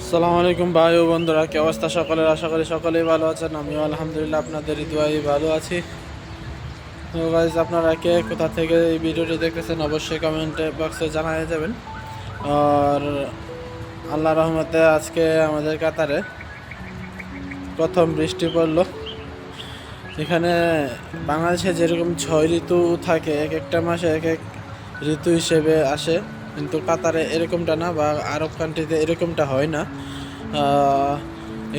আসসালামু আলাইকুম ভাই ও বন্ধুরা, কি অবস্থা সকলের? আশা করি সকলেই ভালো আছেন। আমিও আলহামদুলিল্লাহ আপনাদের দোয়ায় ভালো আছি। তো গাইজ, আপনারা কে কোথা থেকে এই ভিডিওটি দেখতেছেন অবশ্যই কমেন্ট বক্সে জানিয়ে যাবেন। আর আল্লাহ রহমতে আজকে আমাদের কাতারে প্রথম বৃষ্টি পড়লো। এখানে বাংলাদেশে যেরকম 6 ঋতু থাকে, এক একটা মাসে এক এক ঋতু হিসেবে আসে, কিন্তু কাতারে এরকমটা না, বা আরব কান্ট্রিতে এরকমটা হয় না।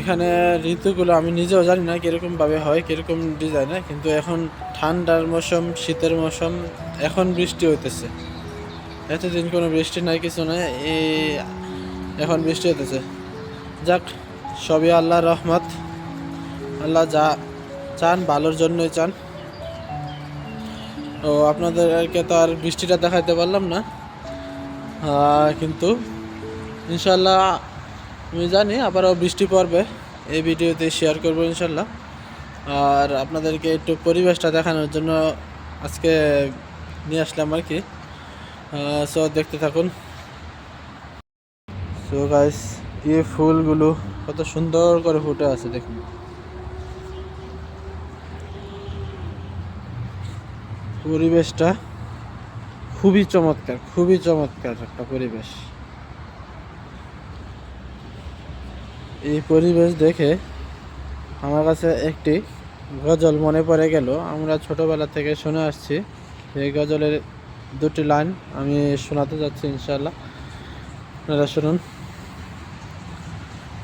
এখানে ঋতুগুলো আমি নিজেও জানি না কীরকমভাবে হয়, কীরকম ডিজাইনে, কিন্তু এখন ঠান্ডার মৌসুম, শীতের মৌসুম, এখন বৃষ্টি হইতেছে। এতদিন কোনো বৃষ্টি নাই, কিছু নাই, এখন বৃষ্টি হইতেছে। যাক, সবই আল্লাহর রহমত। আল্লাহ যা চান ভালোর জন্যই চান। তো আপনাদেরকে তো আর বৃষ্টিটা দেখাইতে পারলাম না, কিন্তু ইনশাল্লাহ আমি জানি আবারও বৃষ্টি পড়বে, এই ভিডিওতে শেয়ার করবো ইনশাল্লাহ। আর আপনাদেরকে একটু পরিবেশটা দেখানোর জন্য আজকে নিয়ে আসলাম আর কি। সো দেখতে থাকুন। সো গাইস, এই ফুলগুলো কত সুন্দর করে ফুটে আছে দেখুন। পরিবেশটা খুবই চমৎকার, খুবই চমৎকার একটা পরিবেশ। এই পরিবেশ দেখে আমার কাছে একটি গজল মনে পড়ে গেল। আমরা ছোটবেলা থেকে শুনে আসছি। এই গজলের দুটি লাইন আমি শোনাতে যাচ্ছি ইনশাআল্লাহ, আপনারা শুনুন।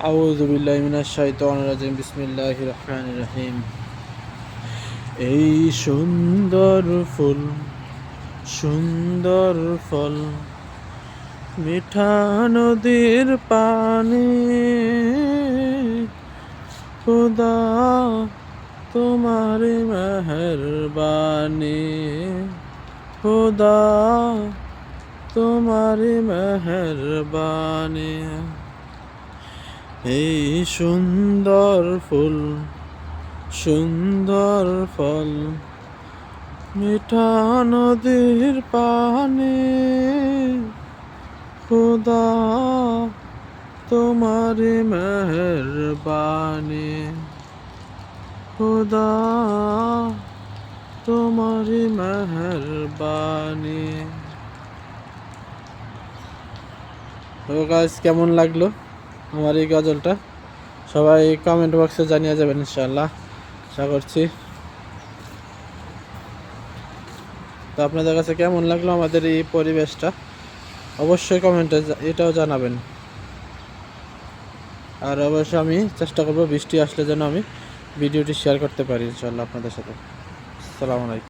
আউযু বিল্লাহি মিনাশ শাইতানির রাজিম, বিসমিল্লাহির রহমানির রহিম। এই সুন্দর ফুল, সুন্দর ফল, মিঠা নদীর পানি, খুদা তোমারি মেহেরবানি, খুদা তোমারি মেহেরবানি। এই সুন্দর ফুল, সুন্দর ফল, মিঠা নদীর পানি, খুদা তোমারি মেহেরবানি, খুদা তোমারি মেহেরবানি। তো গাইস, কেমন লাগলো আমার এই গজলটা? সবাই কমেন্ট বক্সে জানিয়ে যাবেন ইনশাআল্লাহ, আশা করছি। তো আপনাদের কাছে কেমন লাগলো আমাদের এই পরিবেশটা অবশ্যই কমেন্টে এটাও জানাবেন। আর অবশ্যই আমি চেষ্টা করব বৃষ্টি আসলে যেন আমি ভিডিওটি শেয়ার করতে পারি ইনশাআল্লাহ আপনাদের সাথে। আসসালামু আলাইকুম।